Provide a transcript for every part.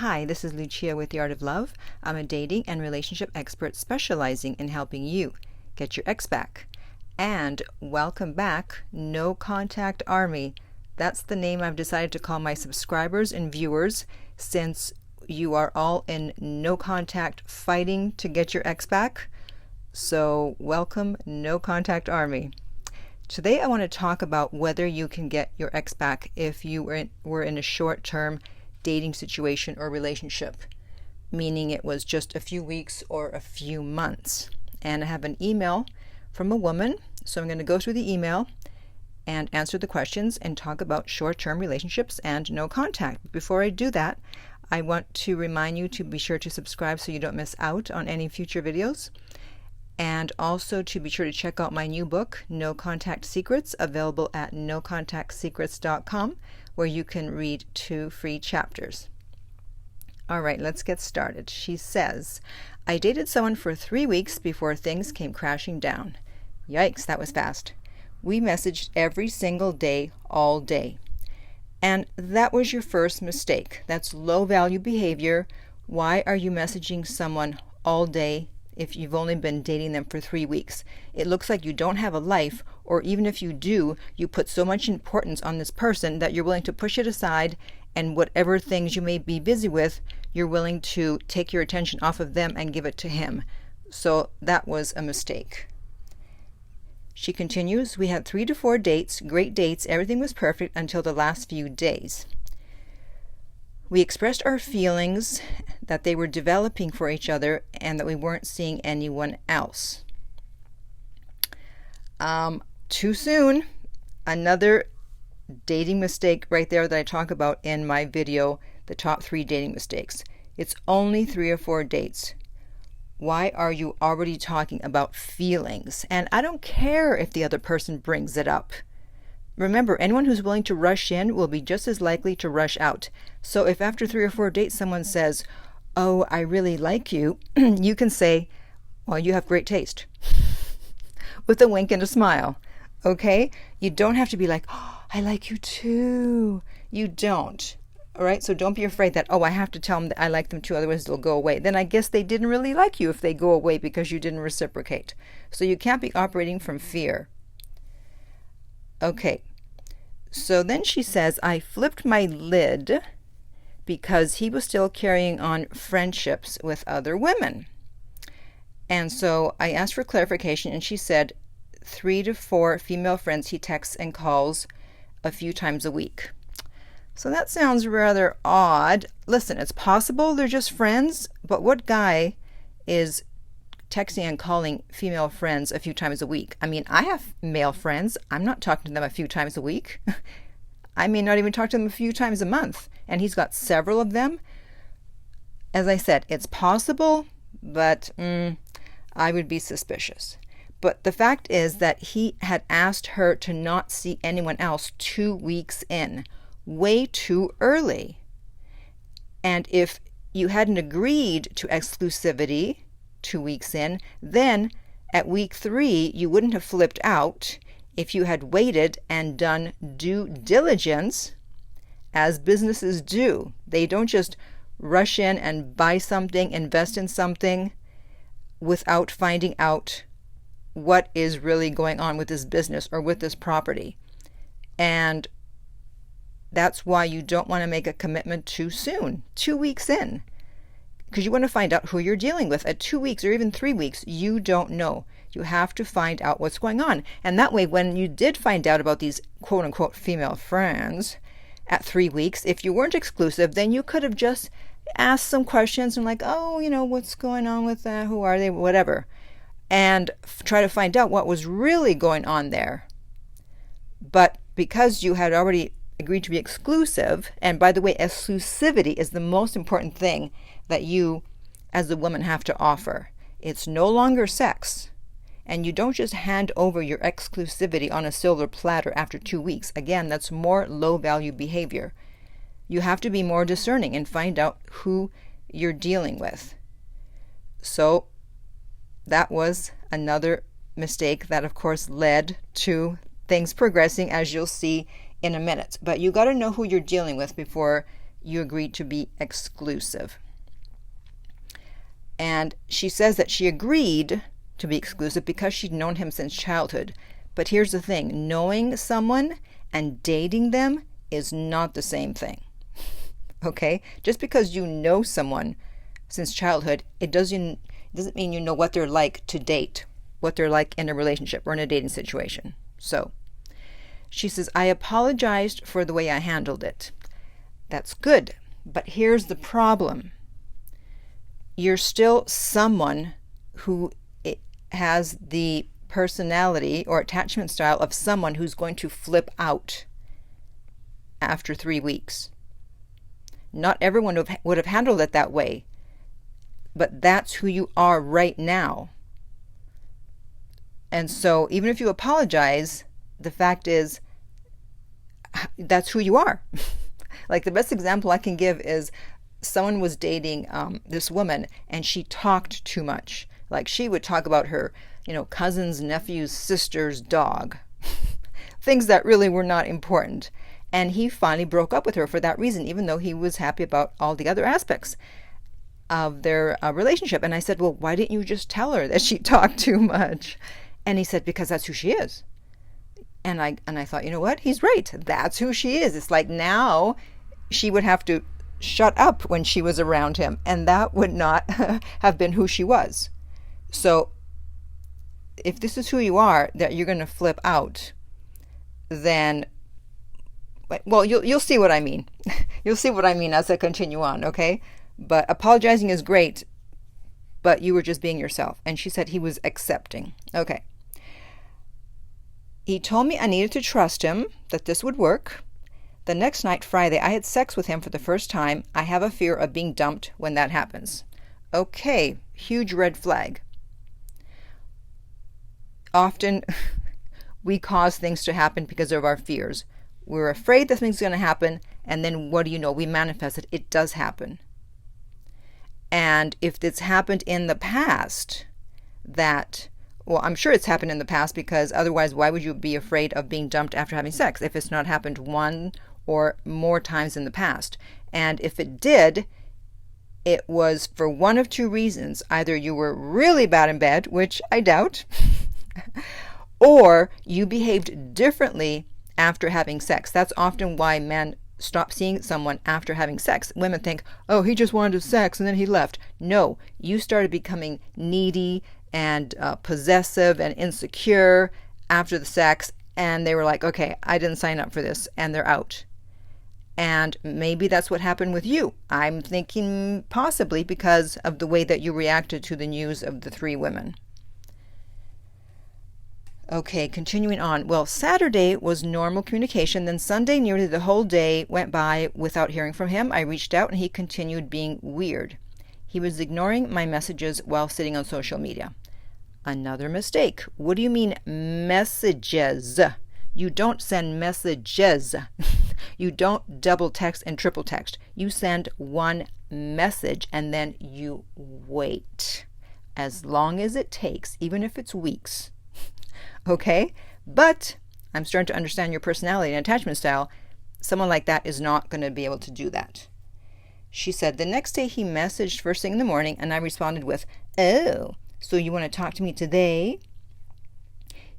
Hi, this is Lucia with The Art of Love. I'm a dating and relationship expert specializing in helping you get your ex back. And welcome back, No Contact Army. That's the name I've decided to call my subscribers and viewers since you are all in no contact fighting to get your ex back. So welcome, No Contact Army. Today I want to talk about whether you can get your ex back if you were in a short-term dating situation or relationship, meaning it was just a few weeks or a few months. And I have an email from a woman, so I'm going to go through the email and answer the questions and talk about short-term relationships and no contact. Before I do that, I want to remind you to be sure to subscribe so you don't miss out on any future videos. And also to be sure to check out my new book, No Contact Secrets, available at nocontactsecrets.com, where you can read 2 free chapters. All right, let's get started. She says, I dated someone for 3 weeks before things came crashing down. Yikes, that was fast. We messaged every single day, all day. And that was your first mistake. That's low-value behavior. Why are you messaging someone all day if you've only been dating them for 3 weeks? It looks like you don't have a life, or even if you do, you put so much importance on this person that you're willing to push it aside, and whatever things you may be busy with, you're willing to take your attention off of them and give it to him. So that was a mistake. She continues, we had 3 to 4 dates, great dates, everything was perfect until the last few days. We expressed our feelings that they were developing for each other and that we weren't seeing anyone else. Too soon. Another dating mistake right there that I talk about in my video, the top 3 dating mistakes. It's only 3 or 4 dates. Why are you already talking about feelings? And I don't care if the other person brings it up. Remember, anyone who's willing to rush in will be just as likely to rush out. So if after 3 or 4 dates someone says, oh, I really like you, you can say, well, you have great taste. With a wink and a smile. Okay? You don't have to be like, oh, I like you too. You don't. All right? So don't be afraid that, oh, I have to tell them that I like them too, otherwise they'll go away. Then I guess they didn't really like you if they go away because you didn't reciprocate. So you can't be operating from fear. Okay, so then she says, I flipped my lid because he was still carrying on friendships with other women. And so I asked for clarification, and she said 3 to 4 female friends he texts and calls a few times a week. So that sounds rather odd. Listen, it's possible they're just friends, but what guy is texting and calling female friends a few times a week? I mean, I have male friends. I'm not talking to them a few times a week. I may not even talk to them a few times a month. And he's got several of them. As I said, it's possible, but I would be suspicious. But the fact is that he had asked her to not see anyone else 2 weeks in. Way too early. And if you hadn't agreed to exclusivity 2 weeks in, then at week 3 you wouldn't have flipped out if you had waited and done due diligence, as businesses do. They don't just rush in and buy something, invest in something without finding out what is really going on with this business or with this property. And that's why you don't want to make a commitment too soon, 2 weeks in. Because you want to find out who you're dealing with. At 2 weeks or even 3 weeks, you don't know. You have to find out what's going on. And that way, when you did find out about these quote-unquote female friends at 3 weeks, if you weren't exclusive, then you could have just asked some questions and like, oh, what's going on with that? Who are they? Whatever. And try to find out what was really going on there. But because you had already agreed to be exclusive, and by the way, exclusivity is the most important thing that you as a woman have to offer. It's no longer sex, and you don't just hand over your exclusivity on a silver platter after 2 weeks. Again, that's more low-value behavior. You have to be more discerning and find out who you're dealing with. So that was another mistake that, of course, led to things progressing, as you'll see in a minute. But you got to know who you're dealing with before you agreed to be exclusive. And she says that she agreed to be exclusive because she'd known him since childhood. But here's the thing, knowing someone and dating them is not the same thing. Okay? Just because you know someone since childhood, it doesn't mean you know what they're like to date, what they're like in a relationship or in a dating situation. So, she says, I apologized for the way I handled it. That's good. But here's the problem. You're still someone who has the personality or attachment style of someone who's going to flip out after 3 weeks. Not everyone would have handled it that way, but that's who you are right now. And so even if you apologize, the fact is that's who you are. Like the best example I can give is someone was dating this woman, and she talked too much. Like she would talk about her, cousin's, nephew's, sister's dog. Things that really were not important. And he finally broke up with her for that reason, even though he was happy about all the other aspects of their relationship. And I said, well, why didn't you just tell her that she talked too much? And he said, because that's who she is. And I thought, you know what? He's right. That's who she is. It's like now she would have to shut up when she was around him, and that would not have been who she was. So if this is who you are, that you're going to flip out, then, well, you'll see what I mean. You'll see what I mean as I continue on, okay? But apologizing is great, but you were just being yourself. And she said he was accepting. Okay. He told me I needed to trust him, that this would work. The next night, Friday, I had sex with him for the first time. I have a fear of being dumped when that happens. Okay, huge red flag. Often we cause things to happen because of our fears. We're afraid that something's going to happen, and then what do you know? We manifest it. It does happen. And if it's happened in the past, well, I'm sure it's happened in the past, because otherwise why would you be afraid of being dumped after having sex if it's not happened one or more times in the past? And if it did, it was for one of two reasons. Either you were really bad in bed, which I doubt, or you behaved differently after having sex. That's often why men stop seeing someone after having sex. Women think, oh, he just wanted sex and then he left. No, you started becoming needy and possessive and insecure after the sex, and they were like, okay, I didn't sign up for this, and they're out. And maybe that's what happened with you. I'm thinking possibly because of the way that you reacted to the news of the 3 women. Okay, continuing on. Well, Saturday was normal communication. Then Sunday, nearly the whole day went by without hearing from him. I reached out and he continued being weird. He was ignoring my messages while sitting on social media. Another mistake. What do you mean messages? You don't send messages. You don't double text and triple text. You send one message and then you wait. As long as it takes, even if it's weeks. Okay? But I'm starting to understand your personality and attachment style. Someone like that is not going to be able to do that. She said, the next day he messaged first thing in the morning, and I responded with, oh, so you want to talk to me today?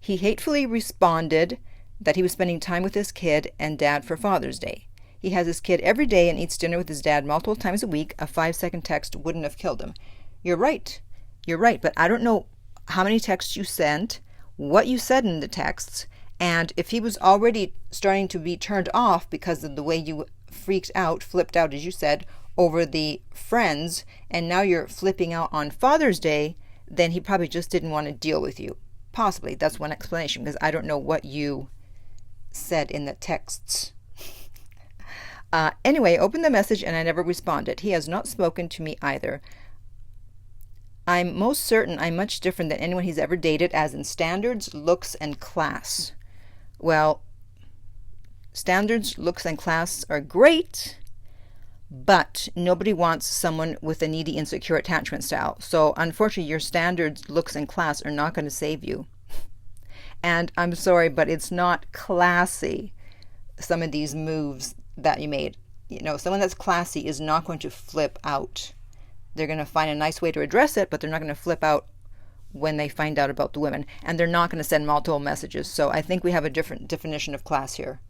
He hatefully responded that he was spending time with his kid and dad for Father's Day. He has his kid every day and eats dinner with his dad multiple times a week. A 5-second text wouldn't have killed him. You're right, but I don't know how many texts you sent, what you said in the texts, and if he was already starting to be turned off because of the way you flipped out, as you said, over the friends, and now you're flipping out on Father's Day, then he probably just didn't want to deal with you. Possibly. That's one explanation, because I don't know what you said in the texts. Anyway, opened the message and I never responded. He has not spoken to me either. I'm most certain I'm much different than anyone he's ever dated, as in standards, looks, and class. Well, standards, looks, and class are great, but nobody wants someone with a needy, insecure attachment style. So unfortunately, your standards, looks, and class are not going to save you. And I'm sorry, but it's not classy, some of these moves that you made. someone that's classy is not going to flip out. They're going to find a nice way to address it, but they're not going to flip out when they find out about the women. And they're not going to send multiple messages. So I think we have a different definition of class here.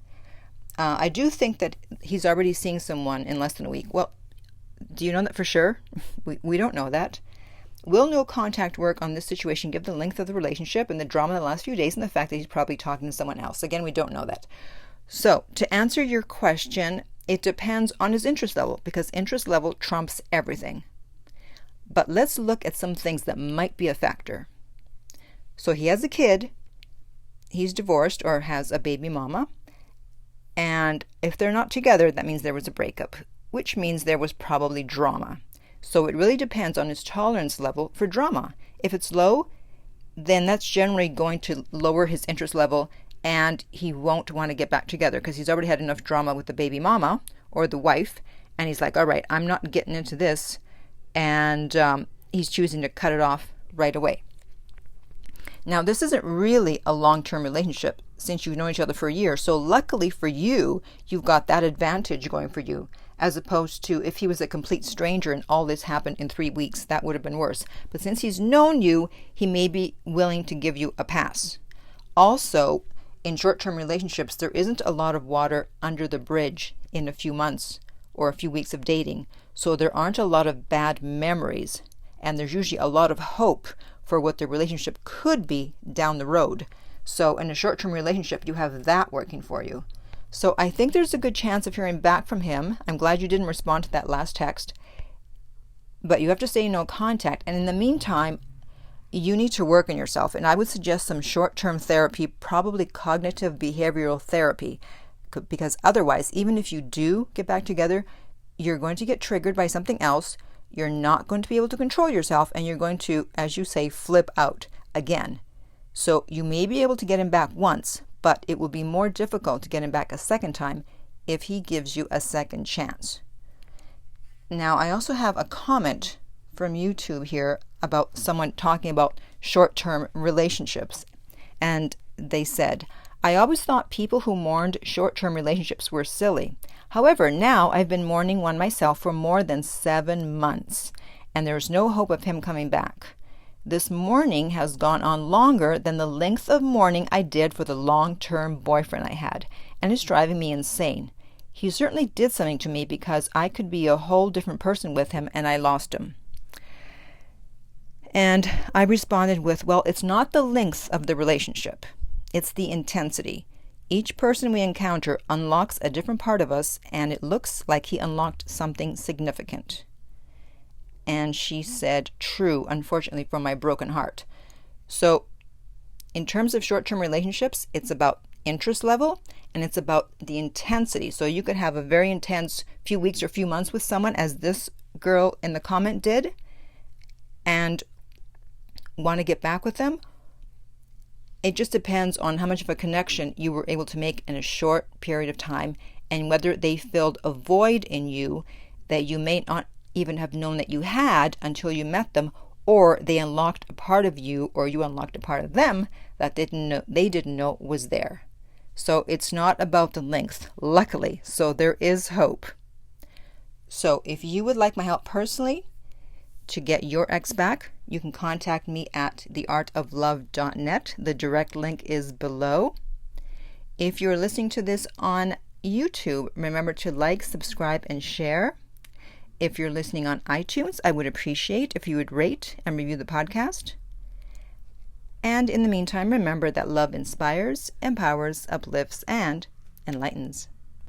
I do think that he's already seeing someone in less than a week. Well, do you know that for sure? We don't know that. Will no contact work on this situation given the length of the relationship and the drama in the last few days and the fact that he's probably talking to someone else? Again, we don't know that. So to answer your question, it depends on his interest level, because interest level trumps everything. But let's look at some things that might be a factor. So he has a kid, he's divorced or has a baby mama, and if they're not together, that means there was a breakup, which means there was probably drama. So it really depends on his tolerance level for drama. If it's low, then that's generally going to lower his interest level, and he won't want to get back together because he's already had enough drama with the baby mama or the wife, and he's like, all right, I'm not getting into this, and he's choosing to cut it off right away. Now, this isn't really a long-term relationship since you've known each other for a year. So luckily for you, you've got that advantage going for you, as opposed to if he was a complete stranger and all this happened in 3 weeks, that would have been worse. But since he's known you, he may be willing to give you a pass. Also, in short-term relationships, there isn't a lot of water under the bridge in a few months or a few weeks of dating. So there aren't a lot of bad memories, and there's usually a lot of hope for what the relationship could be down the road. So in a short-term relationship, you have that working for you. So I think there's a good chance of hearing back from him. I'm glad you didn't respond to that last text. But you have to stay no contact. And in the meantime, you need to work on yourself. And I would suggest some short-term therapy, probably cognitive behavioral therapy. Because otherwise, even if you do get back together, you're going to get triggered by something else. You're not going to be able to control yourself, and you're going to, as you say, flip out again. So you may be able to get him back once, but it will be more difficult to get him back a second time if he gives you a second chance. Now, I also have a comment from YouTube here about someone talking about short-term relationships. And they said, I always thought people who mourned short-term relationships were silly. However, now I've been mourning one myself for more than 7 months, and there's no hope of him coming back. This mourning has gone on longer than the length of mourning I did for the long-term boyfriend I had, and it's driving me insane. He certainly did something to me because I could be a whole different person with him, and I lost him. And I responded with, well, it's not the length of the relationship. It's the intensity. Each person we encounter unlocks a different part of us, and it looks like he unlocked something significant. And she said, true, unfortunately, from my broken heart. So in terms of short-term relationships, it's about interest level, and it's about the intensity. So you could have a very intense few weeks or few months with someone, as this girl in the comment did, and want to get back with them. It just depends on how much of a connection you were able to make in a short period of time, and whether they filled a void in you that you may not even have known that you had until you met them, or they unlocked a part of you, or you unlocked a part of them that they didn't know was there. So it's not about the length, luckily. So there is hope. So if you would like my help personally to get your ex back, you can contact me at theartoflove.net. The direct link is below. If you're listening to this on YouTube, remember to like, subscribe, and share. If you're listening on iTunes, I would appreciate if you would rate and review the podcast. And in the meantime, remember that love inspires, empowers, uplifts, and enlightens.